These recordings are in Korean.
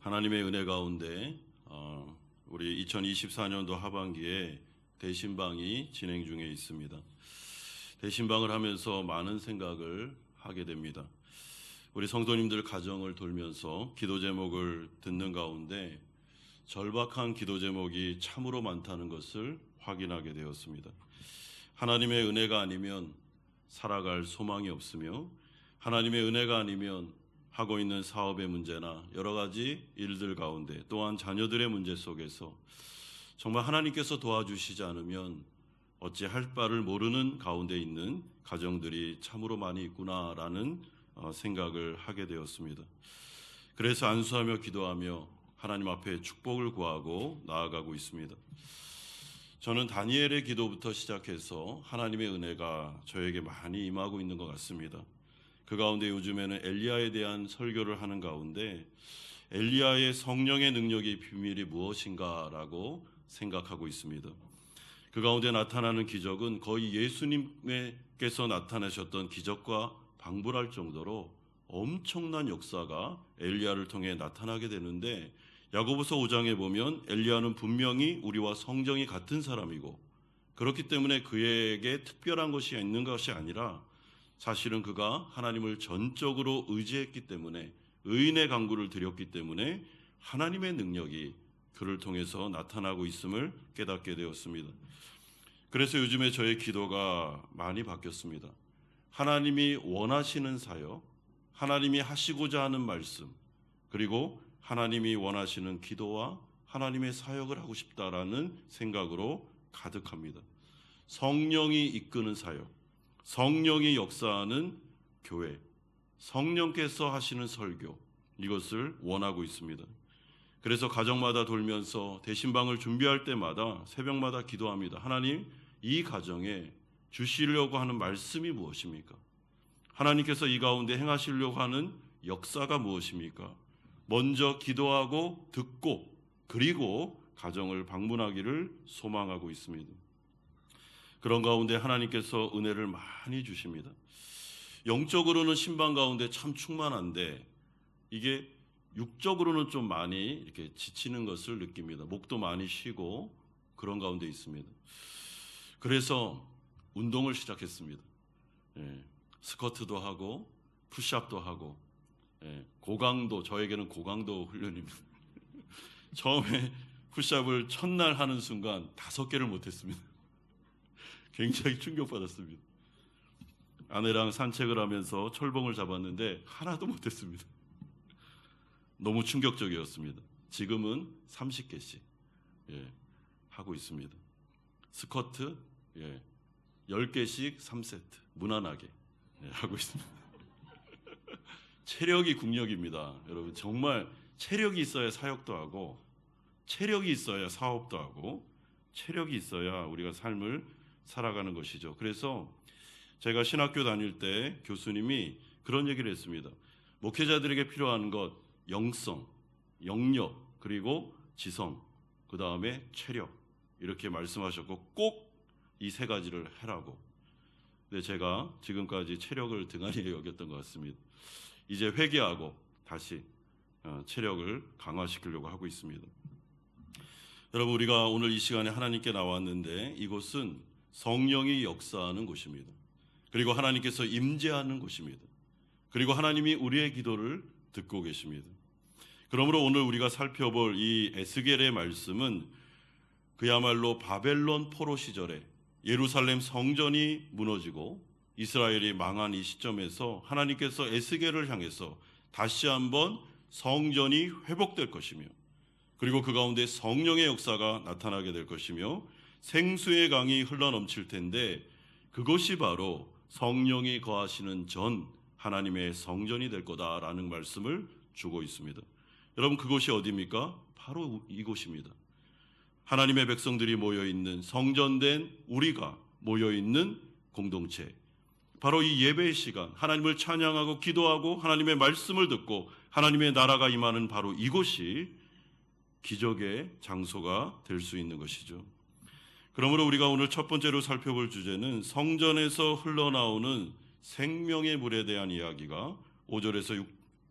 하나님의 은혜 가운데 우리 2024년도 하반기에 대신방이 진행 중에 있습니다. 대신방을 하면서 많은 생각을 하게 됩니다. 우리 성도님들 가정을 돌면서 기도 제목을 듣는 가운데 절박한 기도 제목이 참으로 많다는 것을 확인하게 되었습니다. 하나님의 은혜가 아니면 살아갈 소망이 없으며 하나님의 은혜가 아니면 하고 있는 사업의 문제나 여러 가지 일들 가운데 또한 자녀들의 문제 속에서 정말 하나님께서 도와주시지 않으면 어찌할 바를 모르는 가운데 있는 가정들이 참으로 많이 있구나라는 생각을 하게 되었습니다. 그래서 안수하며 기도하며 하나님 앞에 축복을 구하고 나아가고 있습니다. 저는 다니엘의 기도부터 시작해서 하나님의 은혜가 저에게 많이 임하고 있는 것 같습니다. 그 가운데 요즘에는 엘리야에 대한 설교를 하는 가운데 엘리야의 성령의 능력의 비밀이 무엇인가라고 생각하고 있습니다. 그 가운데 나타나는 기적은 거의 예수님께서 나타내셨던 기적과 방불할 정도로 엄청난 역사가 엘리야를 통해 나타나게 되는데 야고보서 5장에 보면 엘리야는 분명히 우리와 성정이 같은 사람이고 그렇기 때문에 그에게 특별한 것이 있는 것이 아니라 사실은 그가 하나님을 전적으로 의지했기 때문에 의인의 간구를 드렸기 때문에 하나님의 능력이 그를 통해서 나타나고 있음을 깨닫게 되었습니다. 그래서 요즘에 저의 기도가 많이 바뀌었습니다. 하나님이 원하시는 사역, 하나님이 하시고자 하는 말씀, 그리고 하나님이 원하시는 기도와 하나님의 사역을 하고 싶다라는 생각으로 가득합니다. 성령이 이끄는 사역, 성령이 역사하는 교회, 성령께서 하시는 설교, 이것을 원하고 있습니다. 그래서 가정마다 돌면서 대신방을 준비할 때마다 새벽마다 기도합니다. 하나님, 이 가정에 주시려고 하는 말씀이 무엇입니까? 하나님께서 이 가운데 행하시려고 하는 역사가 무엇입니까? 먼저 기도하고 듣고 그리고 가정을 방문하기를 소망하고 있습니다. 그런 가운데 하나님께서 은혜를 많이 주십니다. 영적으로는 신방 가운데 참 충만한데 이게 육적으로는 좀 많이 이렇게 지치는 것을 느낍니다. 목도 많이 쉬고 그런 가운데 있습니다. 그래서 운동을 시작했습니다. 스쿼트도 하고 푸시업도 하고 고강도, 저에게는 고강도 훈련입니다. 처음에 푸시업을 첫날 하는 순간 5개를 못했습니다. 굉장히 충격받았습니다. 아내랑 산책을 하면서 철봉을 잡았는데 하나도 못했습니다. 너무 충격적이었습니다. 지금은 30개씩 하고 있습니다. 스쿼트 10개씩 3세트 무난하게 하고 있습니다. 체력이 국력입니다. 여러분 정말 체력이 있어야 사역도 하고 체력이 있어야 사업도 하고 체력이 있어야 우리가 삶을 살아가는 것이죠. 그래서 제가 신학교 다닐 때 교수님이 그런 얘기를 했습니다. 목회자들에게 필요한 것 영성, 영력, 그리고 지성, 그 다음에 체력 이렇게 말씀하셨고 꼭 이 3가지를 해라고. 근데 제가 지금까지 체력을 등한히 여겼던 것 같습니다. 이제 회개하고 다시 체력을 강화시키려고 하고 있습니다. 여러분 우리가 오늘 이 시간에 하나님께 나왔는데 이곳은 성령이 역사하는 곳입니다. 그리고 하나님께서 임재하는 곳입니다. 그리고 하나님이 우리의 기도를 듣고 계십니다. 그러므로 오늘 우리가 살펴볼 이 에스겔의 말씀은 그야말로 바벨론 포로 시절에 예루살렘 성전이 무너지고 이스라엘이 망한 이 시점에서 하나님께서 에스겔을 향해서 다시 한번 성전이 회복될 것이며 그리고 그 가운데 성령의 역사가 나타나게 될 것이며 생수의 강이 흘러넘칠 텐데 그것이 바로 성령이 거하시는 전 하나님의 성전이 될 거다라는 말씀을 주고 있습니다. 여러분 그곳이 어디입니까? 바로 이곳입니다. 하나님의 백성들이 모여있는 성전된 우리가 모여있는 공동체, 바로 이 예배의 시간 하나님을 찬양하고 기도하고 하나님의 말씀을 듣고 하나님의 나라가 임하는 바로 이곳이 기적의 장소가 될 수 있는 것이죠. 그러므로 우리가 오늘 첫 번째로 살펴볼 주제는 성전에서 흘러나오는 생명의 물에 대한 이야기가 1절에서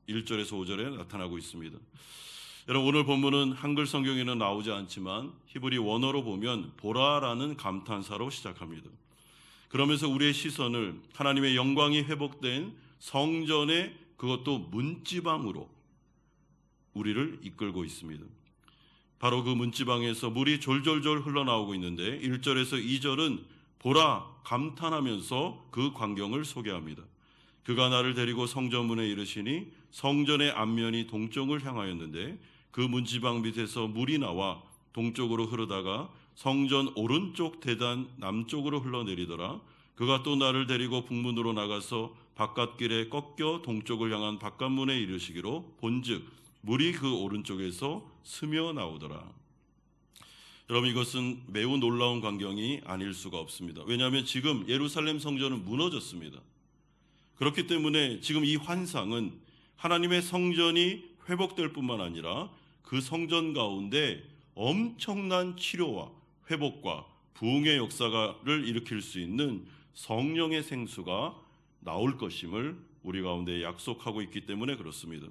5절에 나타나고 있습니다. 여러분, 오늘 본문은 한글 성경에는 나오지 않지만 히브리 원어로 보면 보라라는 감탄사로 시작합니다. 그러면서 우리의 시선을 하나님의 영광이 회복된 성전의 그것도 문지방으로 우리를 이끌고 있습니다. 바로 그 문지방에서 물이 졸졸졸 흘러나오고 있는데 1절에서 2절은 보라 감탄하면서 그 광경을 소개합니다. 그가 나를 데리고 성전문에 이르시니 성전의 앞면이 동쪽을 향하였는데 그 문지방 밑에서 물이 나와 동쪽으로 흐르다가 성전 오른쪽 대단 남쪽으로 흘러내리더라. 그가 또 나를 데리고 북문으로 나가서 바깥길에 꺾여 동쪽을 향한 바깥문에 이르시기로 본즉 물이 그 오른쪽에서 스며 나오더라. 여러분, 이것은 매우 놀라운 광경이 아닐 수가 없습니다. 왜냐하면 지금 예루살렘 성전은 무너졌습니다. 그렇기 때문에 지금 이 환상은 하나님의 성전이 회복될 뿐만 아니라 그 성전 가운데 엄청난 치료와 회복과 부흥의 역사를 일으킬 수 있는 성령의 생수가 나올 것임을 우리 가운데 약속하고 있기 때문에 그렇습니다.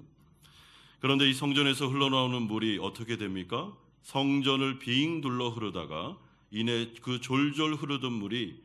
그런데 이 성전에서 흘러나오는 물이 어떻게 됩니까? 성전을 빙 둘러 흐르다가 이내 그 졸졸 흐르던 물이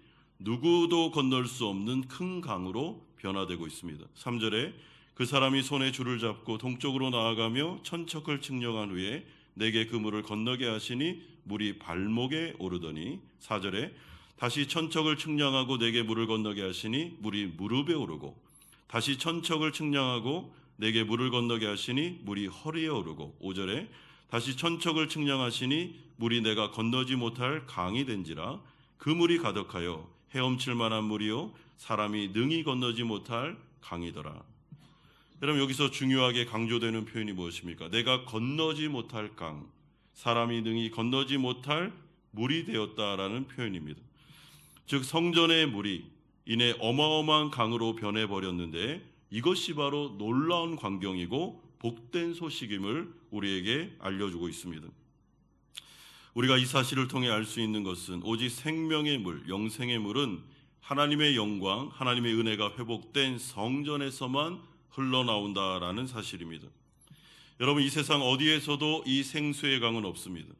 누구도 건널 수 없는 큰 강으로 변화되고 있습니다. 3절에 그 사람이 손에 줄을 잡고 동쪽으로 나아가며 천척을 측량한 후에 내게 그 물을 건너게 하시니 물이 발목에 오르더니 4절에 다시 천척을 측량하고 내게 물을 건너게 하시니 물이 무릎에 오르고 다시 천척을 측량하고 내게 물을 건너게 하시니 물이 허리에 오르고 5절에 다시 천척을 측량하시니 물이 내가 건너지 못할 강이 된지라 그 물이 가득하여 헤엄칠 만한 물이요 사람이 능히 건너지 못할 강이더라. 여러분, 여기서 중요하게 강조되는 표현이 무엇입니까? 내가 건너지 못할 강, 사람이 능히 건너지 못할 물이 되었다라는 표현입니다. 즉 성전의 물이 이내 어마어마한 강으로 변해버렸는데 이것이 바로 놀라운 광경이고 복된 소식임을 우리에게 알려주고 있습니다. 우리가 이 사실을 통해 알 수 있는 것은 오직 생명의 물, 영생의 물은 하나님의 영광, 하나님의 은혜가 회복된 성전에서만 흘러나온다라는 사실입니다. 여러분, 이 세상 어디에서도 이 생수의 강은 없습니다.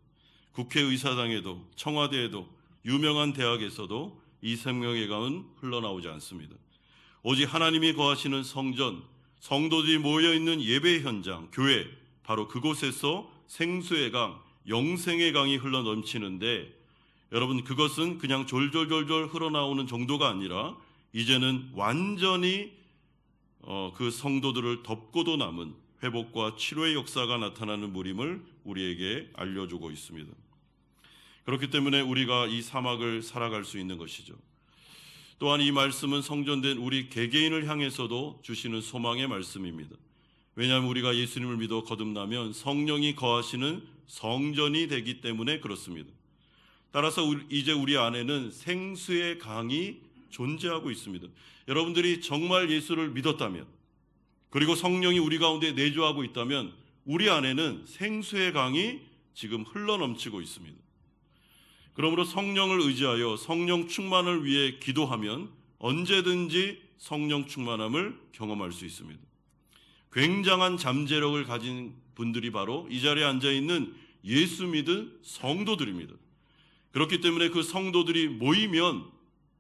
국회의사당에도 청와대에도 유명한 대학에서도 이 생명의 강은 흘러나오지 않습니다. 오직 하나님이 거하시는 성전, 성도들이 모여있는 예배 현장, 교회, 바로 그곳에서 생수의 강, 영생의 강이 흘러넘치는데 여러분, 그것은 그냥 졸졸졸졸 흘러나오는 정도가 아니라 이제는 완전히 그 성도들을 덮고도 남은 회복과 치료의 역사가 나타나는 물임을 우리에게 알려주고 있습니다. 그렇기 때문에 우리가 이 사막을 살아갈 수 있는 것이죠. 또한 이 말씀은 성전된 우리 개개인을 향해서도 주시는 소망의 말씀입니다. 왜냐하면 우리가 예수님을 믿어 거듭나면 성령이 거하시는 성전이 되기 때문에 그렇습니다. 따라서 이제 우리 안에는 생수의 강이 존재하고 있습니다. 여러분들이 정말 예수를 믿었다면, 그리고 성령이 우리 가운데 내주하고 있다면 우리 안에는 생수의 강이 지금 흘러넘치고 있습니다. 그러므로 성령을 의지하여 성령 충만을 위해 기도하면 언제든지 성령 충만함을 경험할 수 있습니다. 굉장한 잠재력을 가진 분들이 바로 이 자리에 앉아있는 예수 믿은 성도들입니다. 그렇기 때문에 그 성도들이 모이면,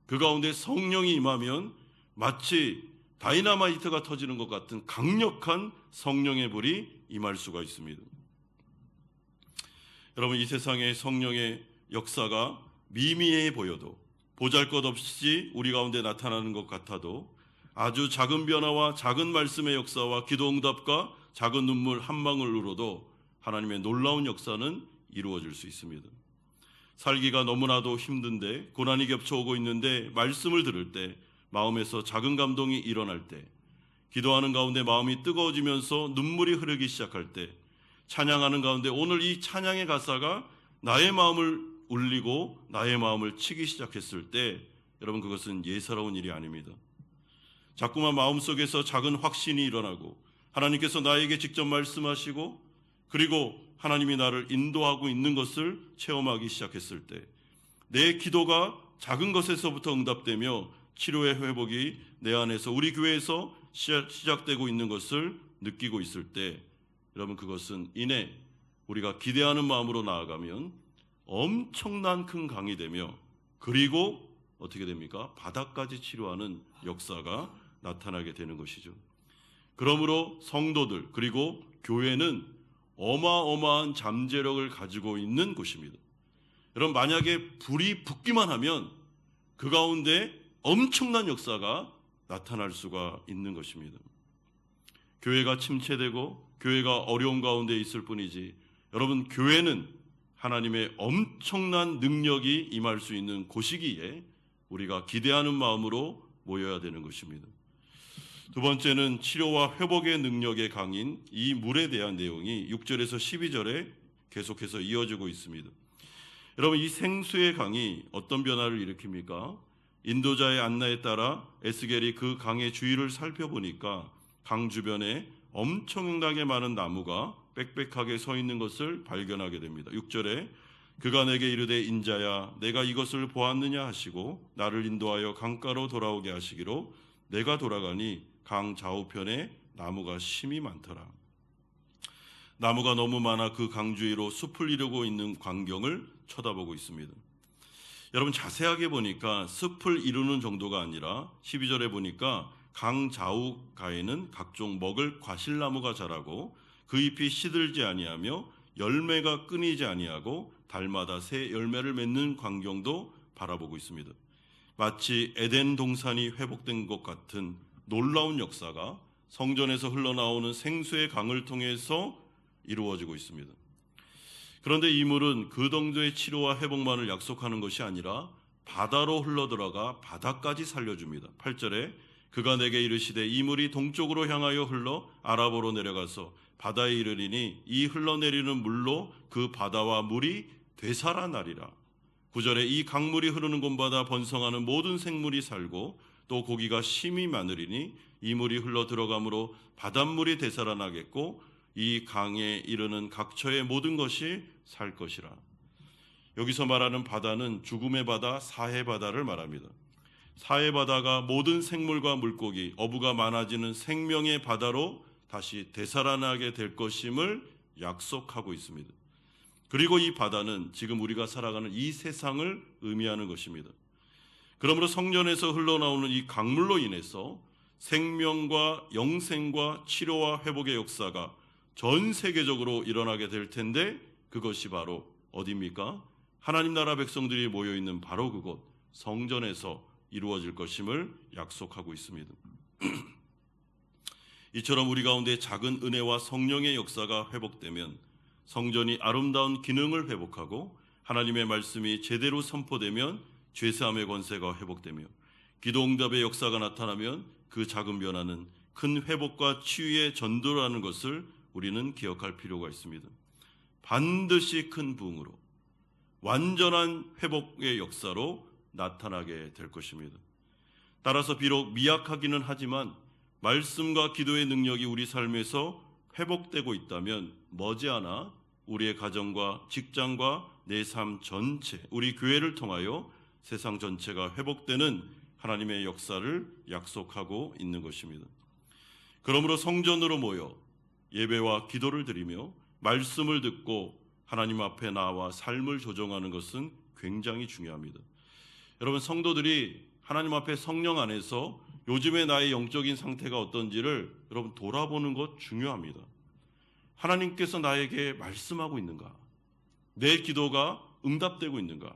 그 가운데 성령이 임하면 마치 다이너마이트가 터지는 것 같은 강력한 성령의 불이 임할 수가 있습니다. 여러분, 이 세상의 성령의 역사가 미미해 보여도, 보잘것없이 우리 가운데 나타나는 것 같아도 아주 작은 변화와 작은 말씀의 역사와 기도 응답과 작은 눈물 한 방울로도 하나님의 놀라운 역사는 이루어질 수 있습니다. 살기가 너무나도 힘든데, 고난이 겹쳐오고 있는데 말씀을 들을 때, 마음에서 작은 감동이 일어날 때, 기도하는 가운데 마음이 뜨거워지면서 눈물이 흐르기 시작할 때, 찬양하는 가운데 오늘 이 찬양의 가사가 나의 마음을 울리고 나의 마음을 치기 시작했을 때, 여러분, 그것은 예사로운 일이 아닙니다. 자꾸만 마음속에서 작은 확신이 일어나고 하나님께서 나에게 직접 말씀하시고 그리고 하나님이 나를 인도하고 있는 것을 체험하기 시작했을 때, 내 기도가 작은 것에서부터 응답되며 치료의 회복이 내 안에서, 우리 교회에서 시작되고 있는 것을 느끼고 있을 때, 여러분 그것은 이내 우리가 기대하는 마음으로 나아가면 엄청난 큰 강이 되며 그리고 어떻게 됩니까? 바다까지 치료하는 역사가 나타나게 되는 것이죠. 그러므로 성도들 그리고 교회는 어마어마한 잠재력을 가지고 있는 곳입니다. 여러분 만약에 불이 붙기만 하면 그 가운데 엄청난 역사가 나타날 수가 있는 것입니다. 교회가 침체되고 교회가 어려운 가운데 있을 뿐이지 여러분 교회는 하나님의 엄청난 능력이 임할 수 있는 곳이기에 우리가 기대하는 마음으로 모여야 되는 것입니다. 두 번째는 치료와 회복의 능력의 강인 이 물에 대한 내용이 6절에서 12절에 계속해서 이어지고 있습니다. 여러분 이 생수의 강이 어떤 변화를 일으킵니까? 인도자의 안내에 따라 에스겔이 그 강의 주위를 살펴보니까 강 주변에 엄청나게 많은 나무가 빽빽하게 서 있는 것을 발견하게 됩니다. 6절에 그가 내게 이르되 인자야 내가 이것을 보았느냐 하시고 나를 인도하여 강가로 돌아오게 하시기로 내가 돌아가니 강 좌우편에 나무가 심이 많더라. 나무가 너무 많아 그 강 주위로 숲을 이루고 있는 광경을 쳐다보고 있습니다. 여러분 자세하게 보니까 숲을 이루는 정도가 아니라 12절에 보니까 강 좌우가에는 각종 먹을 과실나무가 자라고 그 잎이 시들지 아니하며 열매가 끊이지 아니하고 달마다 새 열매를 맺는 광경도 바라보고 있습니다. 마치 에덴 동산이 회복된 것 같은 놀라운 역사가 성전에서 흘러나오는 생수의 강을 통해서 이루어지고 있습니다. 그런데 이 물은 그 정도의 치료와 회복만을 약속하는 것이 아니라 바다로 흘러들어가 바다까지 살려줍니다. 8절에 그가 내게 이르시되 이 물이 동쪽으로 향하여 흘러 아라보로 내려가서 바다에 이르리니 이 흘러내리는 물로 그 바다와 물이 되살아나리라. 9절에 이 강물이 흐르는 곳마다 번성하는 모든 생물이 살고 또 고기가 심이 많으리니 이 물이 흘러 들어가므로 바닷물이 되살아나겠고 이 강에 이르는 각처의 모든 것이 살 것이라. 여기서 말하는 바다는 죽음의 바다, 사해 바다를 말합니다. 사해 바다가 모든 생물과 물고기, 어부가 많아지는 생명의 바다로 다시 되살아나게 될 것임을 약속하고 있습니다. 그리고 이 바다는 지금 우리가 살아가는 이 세상을 의미하는 것입니다. 그러므로 성전에서 흘러나오는 이 강물로 인해서 생명과 영생과 치료와 회복의 역사가 전 세계적으로 일어나게 될 텐데 그것이 바로 어디입니까? 하나님 나라 백성들이 모여있는 바로 그곳 성전에서 이루어질 것임을 약속하고 있습니다. 이처럼 우리 가운데 작은 은혜와 성령의 역사가 회복되면 성전이 아름다운 기능을 회복하고 하나님의 말씀이 제대로 선포되면 죄사함의 권세가 회복되며 기도응답의 역사가 나타나면 그 작은 변화는 큰 회복과 치유의 전도라는 것을 우리는 기억할 필요가 있습니다. 반드시 큰 부흥으로 완전한 회복의 역사로 나타나게 될 것입니다. 따라서 비록 미약하기는 하지만 말씀과 기도의 능력이 우리 삶에서 회복되고 있다면 머지않아 우리의 가정과 직장과 내 삶 전체, 우리 교회를 통하여 세상 전체가 회복되는 하나님의 역사를 약속하고 있는 것입니다. 그러므로 성전으로 모여 예배와 기도를 드리며 말씀을 듣고 하나님 앞에 나와 삶을 조정하는 것은 굉장히 중요합니다. 여러분 성도들이 하나님 앞에 성령 안에서 요즘의 나의 영적인 상태가 어떤지를 여러분 돌아보는 것 중요합니다. 하나님께서 나에게 말씀하고 있는가? 내 기도가 응답되고 있는가?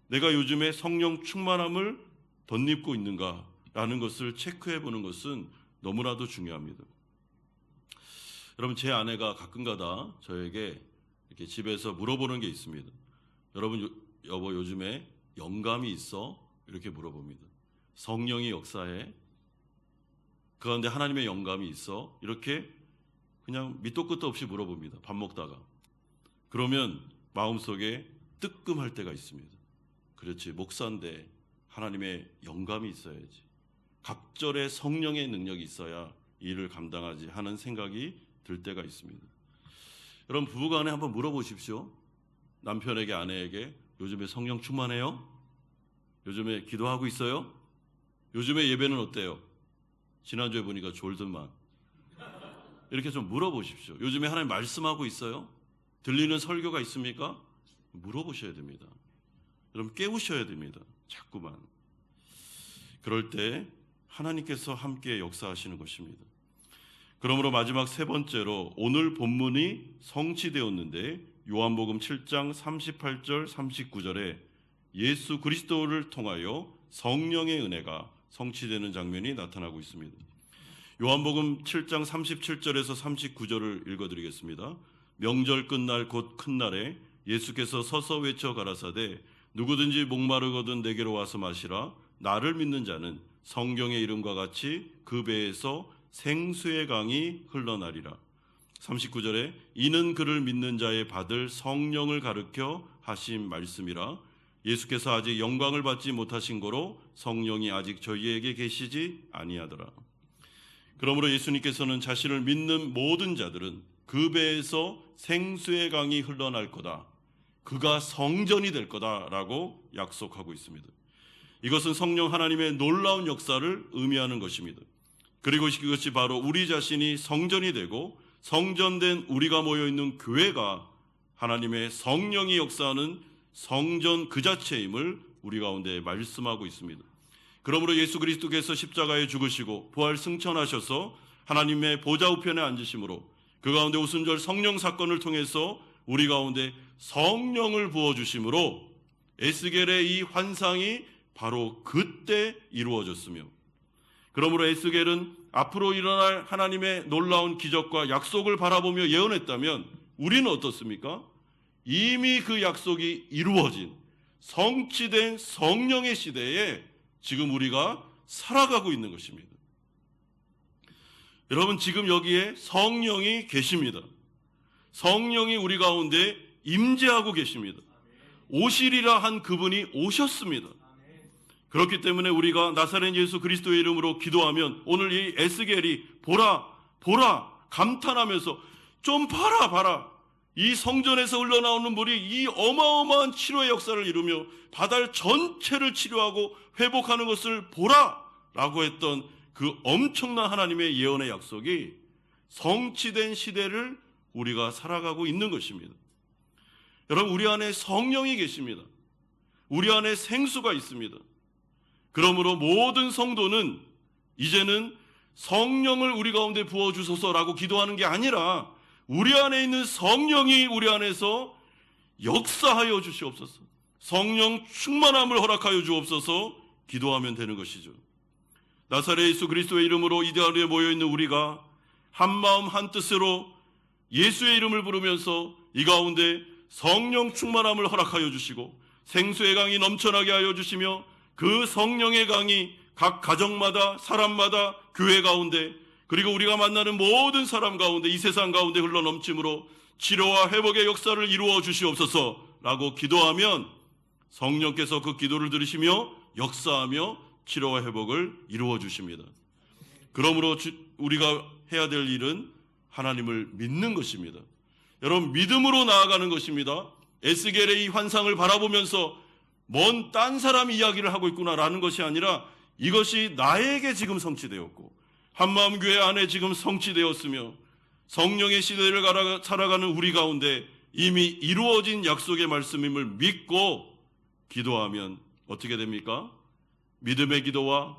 내가 요즘에 성령 충만함을 덧입고 있는가? 라는 것을 체크해 보는 것은 너무나도 중요합니다. 여러분 제 아내가 가끔가다 저에게 이렇게 집에서 물어보는 게 있습니다. 여러분 여보 요즘에 영감이 있어? 이렇게 물어봅니다. 성령이 역사해? 그런데 하나님의 영감이 있어? 이렇게 그냥 밑도 끝도 없이 물어봅니다. 밥 먹다가. 그러면 마음속에 뜨끔할 때가 있습니다. 그렇지, 목사인데 하나님의 영감이 있어야지. 갑절의 성령의 능력이 있어야 일을 감당하지 하는 생각이 들 때가 있습니다. 여러분 부부간에 한번 물어보십시오. 남편에게 아내에게 요즘에 성령 충만해요? 요즘에 기도하고 있어요? 요즘에 예배는 어때요? 지난주에 보니까 졸더만. 이렇게 좀 물어보십시오. 요즘에 하나님 말씀하고 있어요? 들리는 설교가 있습니까? 물어보셔야 됩니다. 여러분 깨우셔야 됩니다. 자꾸만. 그럴 때 하나님께서 함께 역사하시는 것입니다. 그러므로 마지막 세 번째로 오늘 본문이 성취되었는데 요한복음 7장 38절 39절에 예수 그리스도를 통하여 성령의 은혜가 성취되는 장면이 나타나고 있습니다. 요한복음 7장 37절에서 39절을 읽어드리겠습니다. 명절 끝날 곧 큰 날에 예수께서 서서 외쳐 가라사대 누구든지 목마르거든 내게로 와서 마시라. 나를 믿는 자는 성경의 이름과 같이 그 배에서 생수의 강이 흘러나리라. 39절에 이는 그를 믿는 자의 받을 성령을 가르켜 하신 말씀이라. 예수께서 아직 영광을 받지 못하신 고로 성령이 아직 저희에게 계시지 아니하더라. 그러므로 예수님께서는 자신을 믿는 모든 자들은 그 배에서 생수의 강이 흘러날 거다. 그가 성전이 될 거다라고 약속하고 있습니다. 이것은 성령 하나님의 놀라운 역사를 의미하는 것입니다. 그리고 이것이 바로 우리 자신이 성전이 되고 성전된 우리가 모여있는 교회가 하나님의 성령이 역사하는 성전 그 자체임을 우리 가운데 말씀하고 있습니다. 그러므로 예수 그리스도께서 십자가에 죽으시고 부활 승천하셔서 하나님의 보좌 우편에 앉으심으로 그 가운데 오순절 성령 사건을 통해서 우리 가운데 성령을 부어주심으로 에스겔의 이 환상이 바로 그때 이루어졌으며, 그러므로 에스겔은 앞으로 일어날 하나님의 놀라운 기적과 약속을 바라보며 예언했다면 우리는 어떻습니까? 이미 그 약속이 이루어진 성취된 성령의 시대에 지금 우리가 살아가고 있는 것입니다. 여러분 지금 여기에 성령이 계십니다. 성령이 우리 가운데 임재하고 계십니다. 오시리라 한 그분이 오셨습니다. 그렇기 때문에 우리가 나사렛 예수 그리스도의 이름으로 기도하면 오늘 이 에스겔이 보라 감탄하면서 좀 봐라 이 성전에서 흘러나오는 물이 이 어마어마한 치료의 역사를 이루며 바다를 전체를 치료하고 회복하는 것을 보라라고 했던 그 엄청난 하나님의 예언의 약속이 성취된 시대를 우리가 살아가고 있는 것입니다. 여러분 우리 안에 성령이 계십니다. 우리 안에 생수가 있습니다. 그러므로 모든 성도는 이제는 성령을 우리 가운데 부어주소서라고 기도하는 게 아니라 우리 안에 있는 성령이 우리 안에서 역사하여 주시옵소서, 성령 충만함을 허락하여 주옵소서 기도하면 되는 것이죠. 나사렛 예수 그리스도의 이름으로 이 자리에 모여있는 우리가 한마음 한뜻으로 예수의 이름을 부르면서 이 가운데 성령 충만함을 허락하여 주시고 생수의 강이 넘쳐나게 하여 주시며 그 성령의 강이 각 가정마다 사람마다 교회 가운데 그리고 우리가 만나는 모든 사람 가운데 이 세상 가운데 흘러넘침으로 치료와 회복의 역사를 이루어 주시옵소서라고 기도하면 성령께서 그 기도를 들으시며 역사하며 치료와 회복을 이루어 주십니다. 그러므로 우리가 해야 될 일은 하나님을 믿는 것입니다. 여러분 믿음으로 나아가는 것입니다. 에스겔의 이 환상을 바라보면서 먼 딴 사람 이야기를 하고 있구나라는 것이 아니라 이것이 나에게 지금 성취되었고 한마음교회 안에 지금 성취되었으며 성령의 시대를 살아가는 우리 가운데 이미 이루어진 약속의 말씀임을 믿고 기도하면 어떻게 됩니까? 믿음의 기도와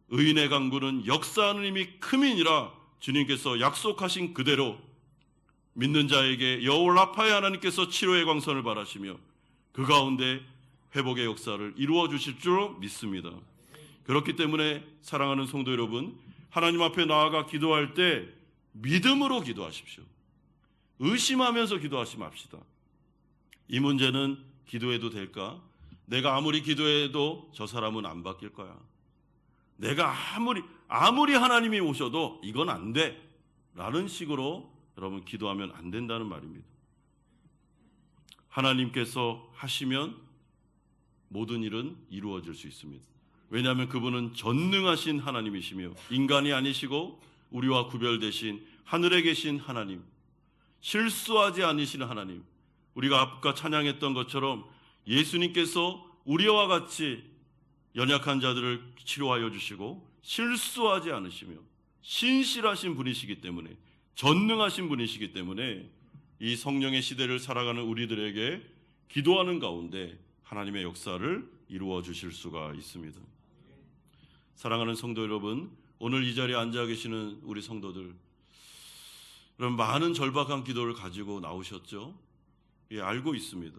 의인의 강구는 역사하는 힘이 큼이니라 주님께서 약속하신 그대로 믿는 자에게 여호와의 하나님께서 치료의 광선을 바라시며 그 가운데 회복의 역사를 이루어 주실 줄 믿습니다. 그렇기 때문에 사랑하는 성도 여러분, 하나님 앞에 나아가 기도할 때 믿음으로 기도하십시오. 의심하면서 기도하지 맙시다. 이 문제는 기도해도 될까? 내가 아무리 기도해도 저 사람은 안 바뀔 거야. 내가 아무리 하나님이 오셔도 이건 안 돼. 라는 식으로 여러분 기도하면 안 된다는 말입니다. 하나님께서 하시면 모든 일은 이루어질 수 있습니다. 왜냐하면 그분은 전능하신 하나님이시며 인간이 아니시고 우리와 구별되신 하늘에 계신 하나님, 실수하지 않으시는 하나님, 우리가 아까 찬양했던 것처럼 예수님께서 우리와 같이 연약한 자들을 치료하여 주시고 실수하지 않으시며 신실하신 분이시기 때문에 전능하신 분이시기 때문에 이 성령의 시대를 살아가는 우리들에게 기도하는 가운데 하나님의 역사를 이루어 주실 수가 있습니다. 사랑하는 성도 여러분, 오늘 이 자리에 앉아 계시는 우리 성도들, 그럼 많은 절박한 기도를 가지고 나오셨죠? 예, 알고 있습니다.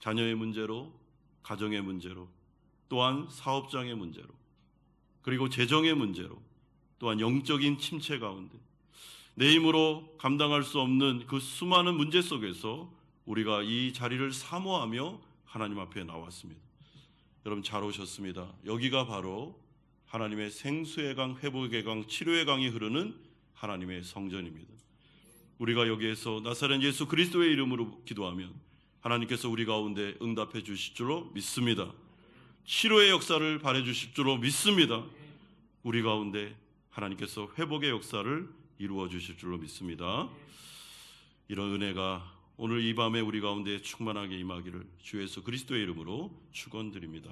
자녀의 문제로, 가정의 문제로, 또한 사업장의 문제로, 그리고 재정의 문제로, 또한 영적인 침체 가운데 내 힘으로 감당할 수 없는 그 수많은 문제 속에서 우리가 이 자리를 사모하며 하나님 앞에 나왔습니다. 여러분 잘 오셨습니다. 여기가 바로 하나님의 생수의 강, 회복의 강, 치료의 강이 흐르는 하나님의 성전입니다. 우리가 여기에서 나사렛 예수 그리스도의 이름으로 기도하면 하나님께서 우리 가운데 응답해 주실 줄로 믿습니다. 치료의 역사를 발해 주실 줄로 믿습니다. 우리 가운데 하나님께서 회복의 역사를 이루어 주실 줄로 믿습니다. 이런 은혜가 오늘 이 밤에 우리 가운데 충만하게 임하기를 주 예수 그리스도의 이름으로 축원드립니다.